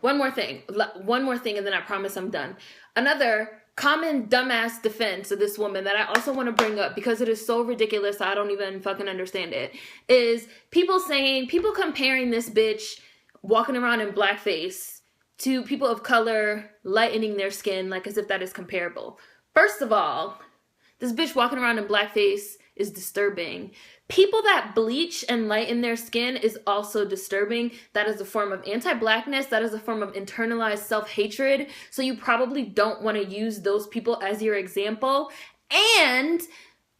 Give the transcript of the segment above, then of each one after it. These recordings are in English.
One more thing, and then I promise I'm done. Another common dumbass defense of this woman that I also want to bring up because it is so ridiculous I don't even fucking understand it, is people comparing this bitch walking around in blackface to people of color lightening their skin, like as if that is comparable. First of all, this bitch walking around in blackface is disturbing. People that bleach and lighten their skin is also disturbing. That is a form of anti-blackness. That is a form of internalized self-hatred. So you probably don't want to use those people as your example. And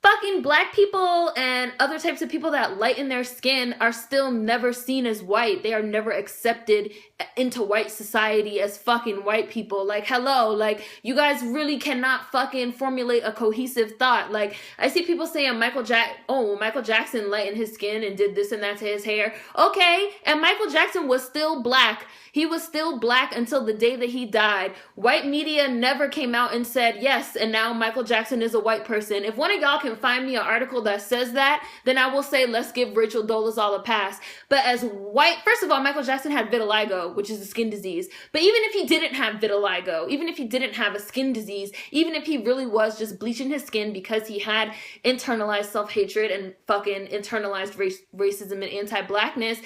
fucking black people and other types of people that lighten their skin are still never seen as white. They are never accepted into white society as fucking white people. Like, hello, like, you guys really cannot fucking formulate a cohesive thought. Like, I see people saying Michael Jackson lightened his skin and did this and that to his hair. Okay, and Michael Jackson was still black. He was still black until the day that he died. White media never came out and said, yes, and now Michael Jackson is a white person. If one of y'all can find me an article that says that, then I will say, let's give Rachel Dolezal a pass. But as white, first of all, Michael Jackson had vitiligo, which is a skin disease. But even if he didn't have vitiligo, even if he didn't have a skin disease, even if he really was just bleaching his skin because he had internalized self-hatred and fucking internalized racism and anti-blackness,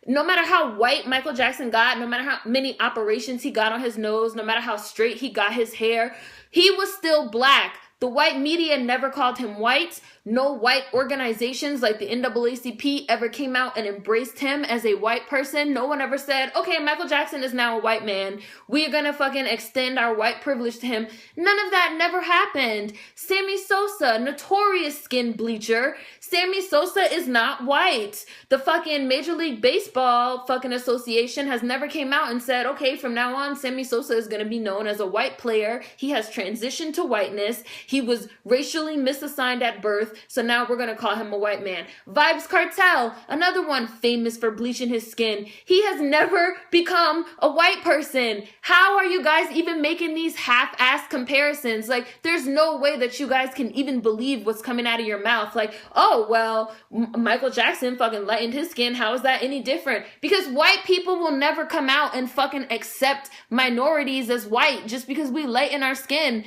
no matter how white Michael Jackson got, no matter how many operations he got on his nose, no matter how straight he got his hair, he was still black. The white media never called him white. No white organizations like the NAACP ever came out and embraced him as a white person. No one ever said, okay, Michael Jackson is now a white man. We are gonna fucking extend our white privilege to him. None of that never happened. Sammy Sosa, notorious skin bleacher. Sammy Sosa is not white. The fucking Major League Baseball fucking association has never came out and said, okay, from now on, Sammy Sosa is gonna be known as a white player. He has transitioned to whiteness. He was racially misassigned at birth. So now we're going to call him a white man. Vybz Kartel, another one famous for bleaching his skin. He has never become a white person. How are you guys even making these half-assed comparisons? Like, there's no way that you guys can even believe what's coming out of your mouth. Like, oh, well, Michael Jackson fucking lightened his skin. How is that any different? Because white people will never come out and fucking accept minorities as white just because we lighten our skin.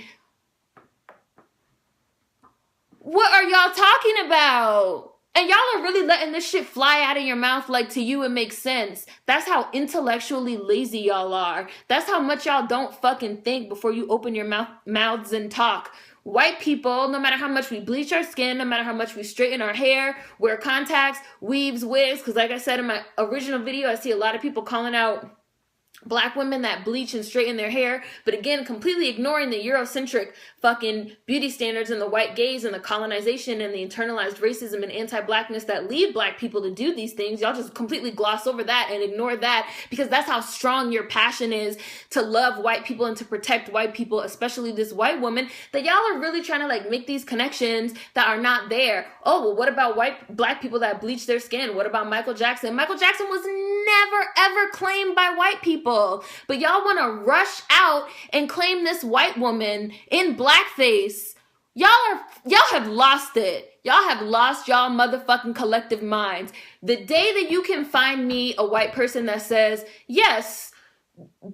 What are y'all talking about? And y'all are really letting this shit fly out of your mouth like to you it makes sense. That's how intellectually lazy y'all are. That's how much y'all don't fucking think before you open your mouths and talk. White people, no matter how much we bleach our skin, no matter how much we straighten our hair, wear contacts, weaves, wigs, because like I said in my original video, I see a lot of people calling out black women that bleach and straighten their hair, but again, completely ignoring the Eurocentric fucking beauty standards and the white gaze and the colonization and the internalized racism and anti-blackness that lead black people to do these things. Y'all just completely gloss over that and ignore that because that's how strong your passion is to love white people and to protect white people, especially this white woman, that y'all are really trying to like make these connections that are not there. Oh, well, what about black people that bleach their skin? What about Michael Jackson? Michael Jackson was never ever claimed by white people. But y'all want to rush out and claim this white woman in blackface. Y'all have lost it. Y'all have lost y'all motherfucking collective minds. The day that you can find me a white person that says, yes,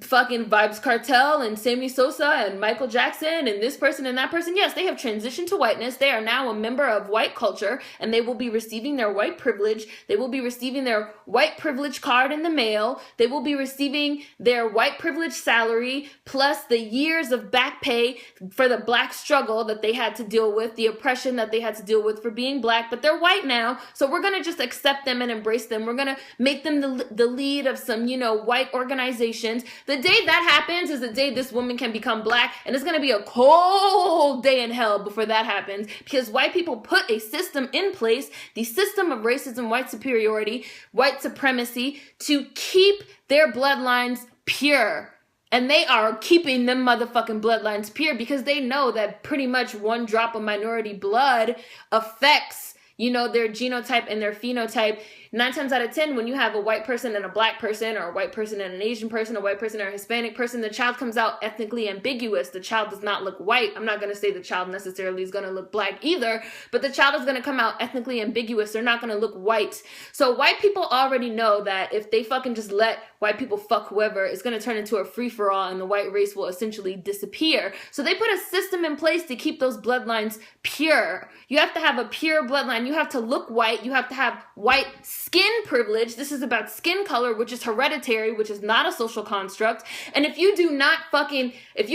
fucking Vybz Kartel and Sammy Sosa and Michael Jackson and this person and that person, yes, they have transitioned to whiteness. They are now a member of white culture and they will be receiving their white privilege. They will be receiving their white privilege card in the mail. They will be receiving their white privilege salary plus the years of back pay for the black struggle that they had to deal with, the oppression that they had to deal with for being black, but they're white now. So we're going to just accept them and embrace them. We're going to make them the lead of some, white organizations. The day that happens is the day this woman can become black, and it's going to be a cold day in hell before that happens because white people put a system in place, the system of racism, white superiority, white supremacy, to keep their bloodlines pure. And they are keeping them motherfucking bloodlines pure because they know that pretty much one drop of minority blood affects you know, their genotype and their phenotype. 9 times out of 10, when you have a white person and a black person, or a white person and an Asian person, a white person and a Hispanic person, the child comes out ethnically ambiguous. The child does not look white. I'm not going to say the child necessarily is going to look black either, but the child is going to come out ethnically ambiguous. They're not going to look white. So white people already know that if they fucking just let white people fuck whoever, it's going to turn into a free-for-all and the white race will essentially disappear. So they put a system in place to keep those bloodlines pure. You have to have a pure bloodline. You have to look white. You have to have white skin privilege. This is about skin color, which is hereditary, which is not a social construct. And if you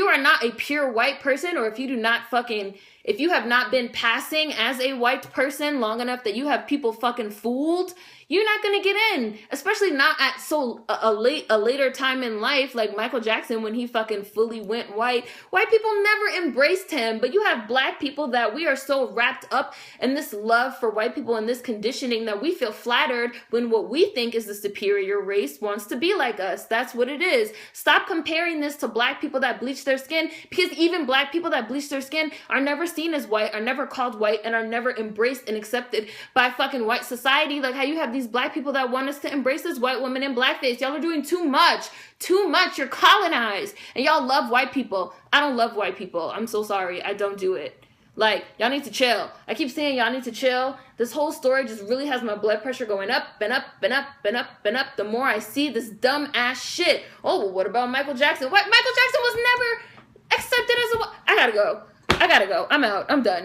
are not a pure white person, or if you have not been passing as a white person long enough that you have people fucking fooled, you're not going to get in, especially not at a later time in life, like Michael Jackson when he fucking fully went white. White people never embraced him, but you have black people that we are so wrapped up in this love for white people and this conditioning that we feel flattered when what we think is the superior race wants to be like us. That's what it is. Stop comparing this to black people that bleach their skin, because even black people that bleach their skin are never seen as white, are never called white, and are never embraced and accepted by fucking white society. Like how you have these black people that want us to embrace this white woman in blackface. Y'all are doing too much. You're colonized. And y'all love white people. I don't love white people. I'm so sorry. I don't do it. Like, y'all need to chill. I keep saying y'all need to chill. This whole story just really has my blood pressure going up and up and up and up and up the more I see this dumb ass shit. Oh, well, what about Michael Jackson? What? Michael Jackson was never accepted as a... I gotta go. I'm out. I'm done.